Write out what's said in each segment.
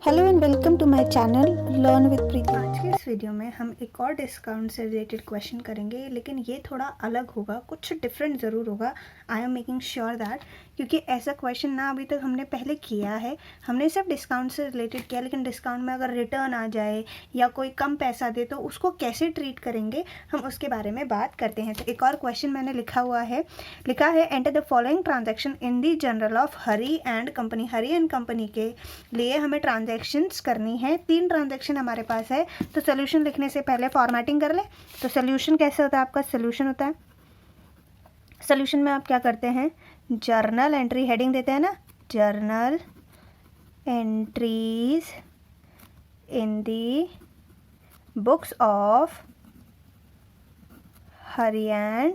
Hello and welcome to my channel learn with Preeti. आज के इस वीडियो में हम एक और डिस्काउंट से रिलेटेड क्वेश्चन करेंगे, लेकिन ये थोड़ा अलग होगा, कुछ डिफरेंट ज़रूर होगा। I am making sure that, क्योंकि ऐसा क्वेश्चन ना अभी तक हमने पहले किया है। हमने सिर्फ डिस्काउंट से रिलेटेड किया, लेकिन डिस्काउंट में अगर रिटर्न आ जाए या कोई कम पैसा दे तो उसको कैसे ट्रीट करेंगे, हम उसके बारे में बात करते हैं। तो एक और क्वेश्चन मैंने लिखा है enter the following transaction in the general of Hari and company. Hari and company के लिए हमें ट्रांजैक्शंस करनी है। 3 ट्रांजैक्शन हमारे पास है, तो सोल्यूशन लिखने से पहले फॉर्मेटिंग कर ले। तो सोल्यूशन कैसे होता है? आपका सोल्यूशन होता है, सोल्यूशन में आप क्या करते हैं, जर्नल एंट्री हेडिंग देते हैं ना, journal entries in the books of Hari and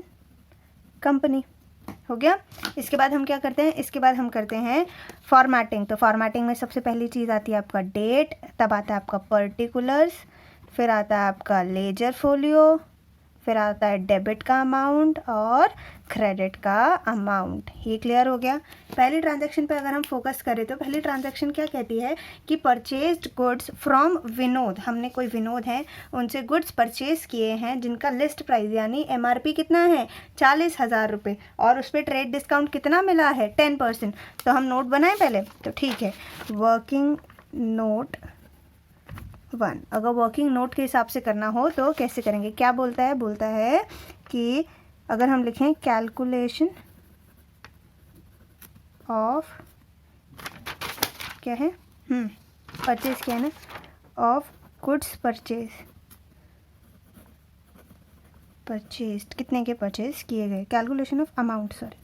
company. हो गया। इसके बाद हम क्या करते हैं, इसके बाद हम करते हैं फॉर्मेटिंग। तो फॉर्मेटिंग में सबसे पहली चीज़ आती है आपका डेट, तब आता है आपका पर्टिकुलर्स, फिर आता है आपका लेजर फोलियो, फिर आता है डेबिट का अमाउंट और क्रेडिट का अमाउंट। ये क्लियर हो गया। पहली ट्रांजैक्शन पे अगर हम फोकस करें तो पहली ट्रांजैक्शन क्या कहती है कि परचेज्ड गुड्स फ्रॉम विनोद। हमने कोई विनोद हैं उनसे गुड्स परचेज किए हैं जिनका लिस्ट प्राइस यानी MRP कितना है, 40,000 रुपये, और उस पर ट्रेड डिस्काउंट कितना मिला है, 10%। तो हम नोट बनाएं पहले, तो ठीक है, वर्किंग नोट 1। अगर वर्किंग नोट के हिसाब से करना हो तो कैसे करेंगे, क्या बोलता है कि अगर हम लिखें कैलकुलेशन ऑफ, क्या है, परचेज किया है ना, ऑफ गुड्स परचेज कितने के परचेज किए गए, calculation of amount, sorry,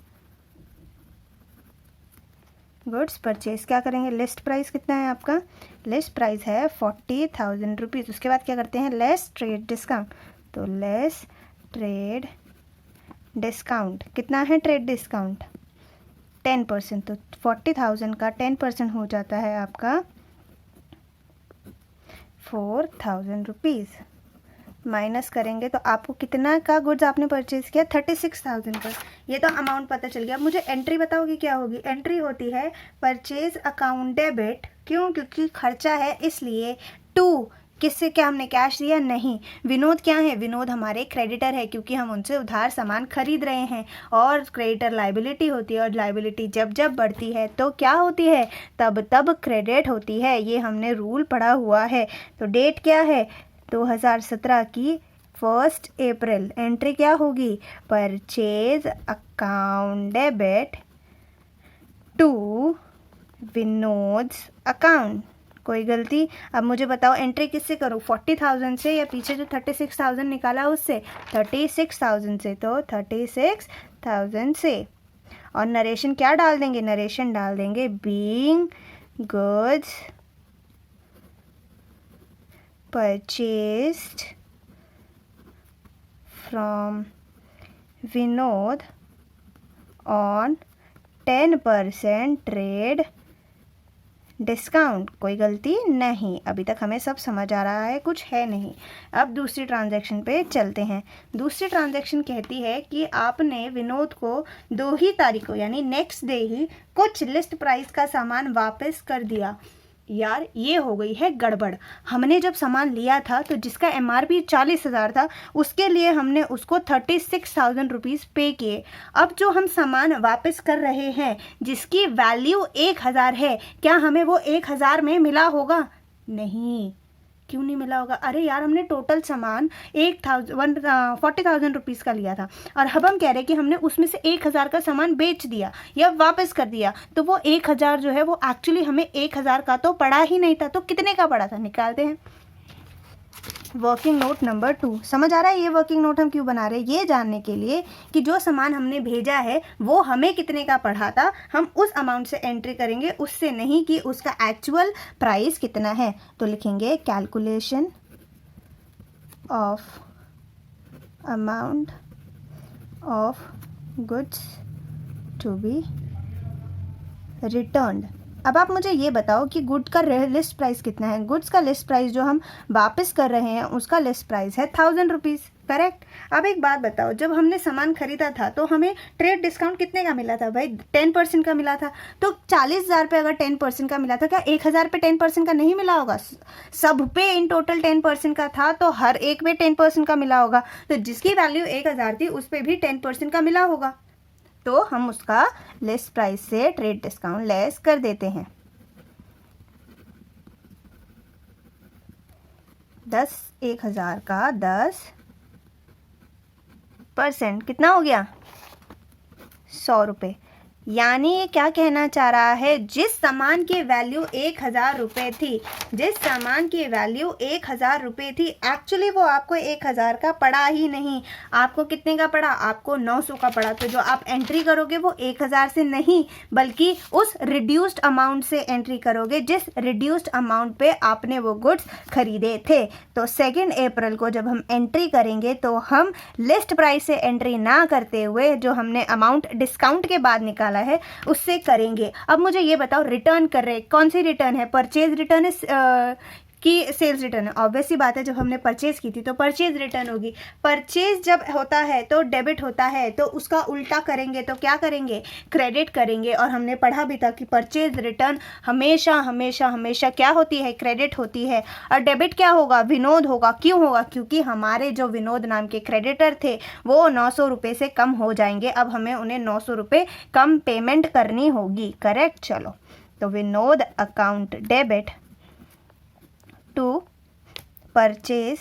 goods purchase क्या करेंगे, लिस्ट प्राइस कितना है आपका, लिस्ट प्राइस है 40,000 रुपीज़। उसके बाद क्या करते हैं, लेस ट्रेड डिस्काउंट। तो लेस ट्रेड डिस्काउंट कितना है, ट्रेड डिस्काउंट 10%। तो 40,000 का 10% हो जाता है आपका 4,000 रुपीज़। माइनस करेंगे तो आपको कितना का गुड्स आपने परचेज किया, 36,000 का। ये तो अमाउंट पता चल गया। मुझे एंट्री बताओगे क्या होगी, एंट्री होती है परचेज अकाउंट डेबिट। क्यों? क्योंकि खर्चा है इसलिए। टू किससे, क्या हमने कैश दिया, नहीं। विनोद क्या है, विनोद हमारे क्रेडिटर है क्योंकि हम उनसे उधार सामान खरीद रहे हैं, और क्रेडिटर लाइबिलिटी होती है, और लाइबिलिटी जब जब बढ़ती है तो क्या होती है, तब तब क्रेडिट होती है। ये हमने रूल पढ़ा हुआ है। तो डेट क्या है, 2017 की 1 अप्रैल। एंट्री क्या होगी, purchase account debit to Vinod's account. कोई गलती? अब मुझे बताओ एंट्री किससे करूँ, 40,000 से या पीछे जो 36,000 निकाला उससे, 36,000 से। तो 36,000 से, और नरेशन क्या डाल देंगे, नरेशन डाल देंगे being goods purchased from Vinod on 10% trade discount. कोई गलती नहीं। अभी तक हमें सब समझ आ रहा है, कुछ है नहीं। अब दूसरी ट्रांजैक्शन पे चलते हैं। दूसरी ट्रांजैक्शन कहती है कि आपने विनोद को 2 ही तारीख को यानी नेक्स्ट डे ही कुछ लिस्ट प्राइस का सामान वापस कर दिया। यार ये हो गई है गड़बड़। हमने जब सामान लिया था तो जिसका MRP 40,000 था उसके लिए हमने उसको 36,000 रुपीज़ पे किए। अब जो हम सामान वापस कर रहे हैं जिसकी वैल्यू 1,000 है, क्या हमें वो 1,000 में मिला होगा? नहीं। क्यों नहीं मिला होगा? अरे यार हमने टोटल सामान 40,000 रुपीज़ का लिया था, और अब हम कह रहे हैं कि हमने उसमें से 1,000 का सामान बेच दिया या वापस कर दिया। तो वो 1,000 जो है वो एक्चुअली हमें 1,000 का तो पड़ा ही नहीं था। तो कितने का पड़ा था, निकालते हैं। Working note number 2। समझ आ रहा है ये वर्किंग नोट हम क्यों बना रहे हैं? ये जानने के लिए कि जो सामान हमने भेजा है वो हमें कितने का पड़ा था, हम उस अमाउंट से एंट्री करेंगे, उससे नहीं कि उसका एक्चुअल प्राइस कितना है। तो लिखेंगे calculation of amount of goods to be returned. अब आप मुझे ये बताओ कि गुड का लिस्ट प्राइस कितना है। गुड्स का लिस्ट प्राइस जो हम वापस कर रहे हैं उसका लिस्ट प्राइस है 1000 रुपीज़, करेक्ट। अब एक बात बताओ, जब हमने सामान खरीदा था तो हमें ट्रेड डिस्काउंट कितने का मिला था भाई? 10% का मिला था। तो 40,000 पे अगर 10% का मिला था, क्या 1,000 पे 10% का नहीं मिला होगा? सब पे इन टोटल 10% का था, तो हर एक पे 10% का मिला होगा। तो जिसकी वैल्यू 1,000 थी उस पर भी 10% का मिला होगा, तो हम उसका लिस्ट प्राइस से ट्रेड डिस्काउंट लेस कर देते हैं। 1,000 का 10% कितना हो गया? 100 रुपये। यानी ये क्या कहना चाह रहा है, जिस सामान की वैल्यू 1,000 रुपये थी, जिस सामान की वैल्यू 1,000 रुपये थी, एक्चुअली वो आपको 1,000 का पड़ा ही नहीं। आपको कितने का पड़ा? आपको 900 का पड़ा। तो जो आप एंट्री करोगे वो 1,000 से नहीं, बल्कि उस रिड्यूस्ड अमाउंट से एंट्री करोगे जिस रिड्यूस्ड अमाउंट पे आपने वो गुड्स खरीदे थे। तो 2 अप्रैल को जब हम एंट्री करेंगे तो हम लिस्ट प्राइस से एंट्री ना करते हुए जो हमने अमाउंट डिस्काउंट के बाद निकाला है उससे करेंगे। अब मुझे ये बताओ, रिटर्न कर रहे, कौन सी रिटर्न है? परचेज रिटर्न है कि सेल्स रिटर्न है? ऑब्वियस सी बात है, जब हमने परचेज की थी तो परचेज रिटर्न होगी। परचेज जब होता है तो डेबिट होता है, तो उसका उल्टा करेंगे तो क्या करेंगे? क्रेडिट करेंगे। और हमने पढ़ा भी था कि परचेज रिटर्न हमेशा हमेशा हमेशा क्या होती है? क्रेडिट होती है। और डेबिट क्या होगा? विनोद होगा। क्यों होगा? क्योंकि हमारे जो विनोद नाम के क्रेडिटर थे वो 900 रुपये से कम हो जाएंगे। अब हमें उन्हें 900 रुपये कम पेमेंट करनी होगी, करेक्ट। चलो, तो Vinod account debit to purchase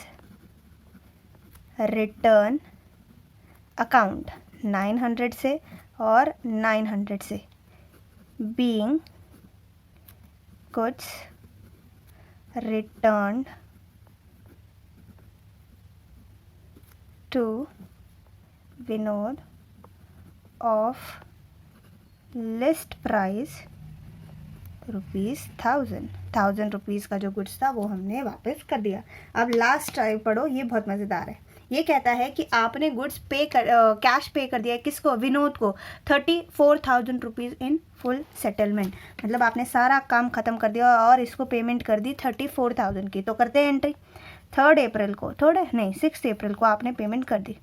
return account 900 से और 900 से, being goods returned to Vinod of list price ₹1000 rupees का जो गुड्स था वो हमने वापस कर दिया। अब लास्ट टाइप पढ़ो, ये बहुत मज़ेदार है। ये कहता है कि आपने गुड्स कैश पे कर दिया, किसको? विनोद को, 34,000 रुपीज़ इन फुल सेटलमेंट। मतलब आपने सारा काम ख़त्म कर दिया और इसको पेमेंट कर दी 34,000 की। तो करते हैं एंट्री। 6 अप्रैल को आपने पेमेंट कर दी।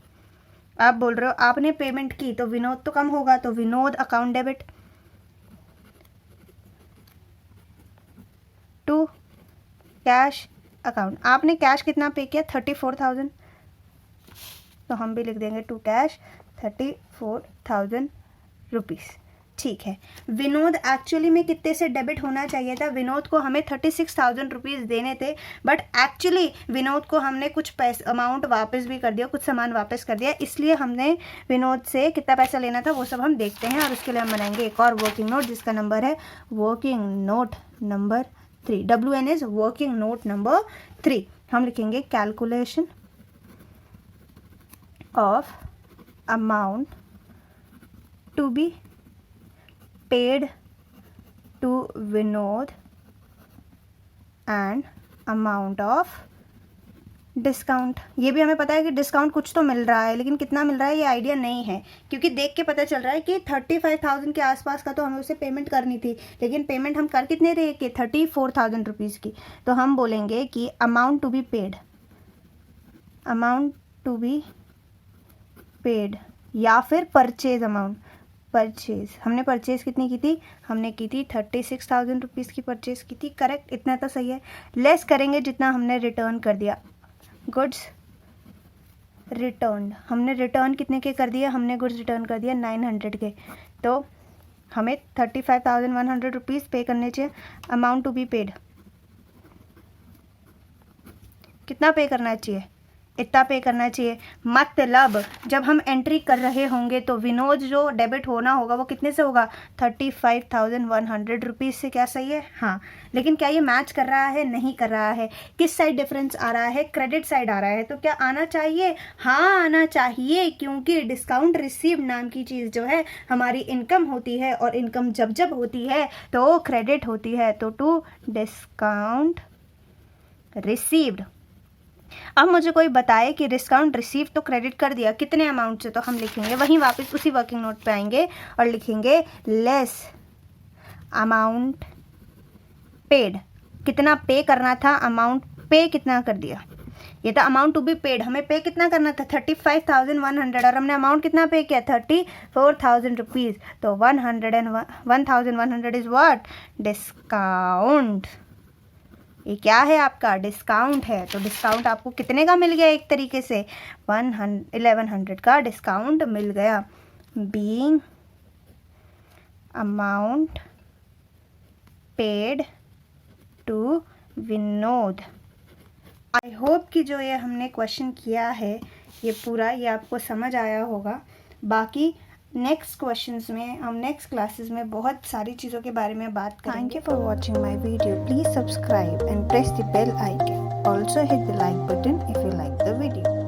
आप बोल रहे हो आपने पेमेंट की तो विनोद तो कम होगा, तो Vinod account debit to cash account. आपने कैश कितना पे किया? 34,000। तो हम भी लिख देंगे टू कैश 34,000 रुपीज़। ठीक है। विनोद एक्चुअली में कितने से डेबिट होना चाहिए था? विनोद को हमें 36,000 रुपीज़ देने थे, बट एक्चुअली विनोद को हमने कुछ पैसा अमाउंट वापस भी कर दिया, कुछ सामान वापस कर दिया, इसलिए हमने विनोद से कितना पैसा लेना था वो सब हम देखते हैं। और उसके लिए हम बनाएंगे एक और वर्किंग नोट जिसका नंबर है working note number 3। WN is working note number 3। हम लिखेंगे calculation of amount to be paid to Vinod and amount of discount. ये भी हमें पता है कि डिस्काउंट कुछ तो मिल रहा है, लेकिन कितना मिल रहा है ये आइडिया नहीं है, क्योंकि देख के पता चल रहा है कि 35,000 के आसपास का तो हमें उसे पेमेंट करनी थी, लेकिन पेमेंट हम कर कितने रहे कि 34,000 रुपीज़ की। तो हम बोलेंगे कि अमाउंट टू बी पेड या फिर परचेज अमाउंट। परचेज, हमने परचेज कितनी की थी? हमने की थी 36,000 रुपीज़ की परचेज की थी, करेक्ट। इतना तो सही है। लेस करेंगे जितना हमने रिटर्न कर दिया। गुड्स रिटर्न, हमने रिटर्न कितने के कर दिया? हमने गुड्स रिटर्न कर दिया 900 के। तो हमें 35,100 रुपीज़ पे करने चाहिए। अमाउंट टू बी पेड कितना पे करना चाहिए? इतना पे करना चाहिए। मतलब जब हम एंट्री कर रहे होंगे तो विनोद जो डेबिट होना होगा वो कितने से होगा? 35,100 रुपीज़ से। क्या सही है? हाँ। लेकिन क्या ये मैच कर रहा है? नहीं कर रहा है। किस साइड डिफरेंस आ रहा है? क्रेडिट साइड आ रहा है। तो क्या आना चाहिए? हाँ आना चाहिए, क्योंकि डिस्काउंट रिसीव नाम की चीज़ जो है हमारी इनकम होती है, और इनकम जब जब होती है तो क्रेडिट होती है। तो टू डिस्काउंट रिसीव्ड। अब मुझे कोई बताए कि डिस्काउंट रिसीव तो क्रेडिट कर दिया, कितने अमाउंट से? तो हम लिखेंगे वहीं वापस उसी वर्किंग नोट पे आएंगे और लिखेंगे लेस अमाउंट पेड, कितना पे करना था, अमाउंट पे कितना कर दिया, ये था अमाउंट टू बी पेड, हमें पे कितना करना था 35,100 और हमने अमाउंट कितना पे किया 34,000 रुपीज़। तो 1,100 इज़ व्हाट, डिस्काउंट। ये क्या है आपका, डिस्काउंट है। तो डिस्काउंट आपको कितने का मिल गया, एक तरीके से 1,100 का डिस्काउंट मिल गया। Being amount paid to Vinod. I hope कि जो ये हमने क्वेश्चन किया है ये पूरा, ये आपको समझ आया होगा। बाकी नेक्स्ट क्वेश्चंस में हम नेक्स्ट क्लासेस में बहुत सारी चीज़ों के बारे में बात करेंगे। Thank you for watching my video. Please subscribe and press the bell icon. Also hit the like button if you like the video.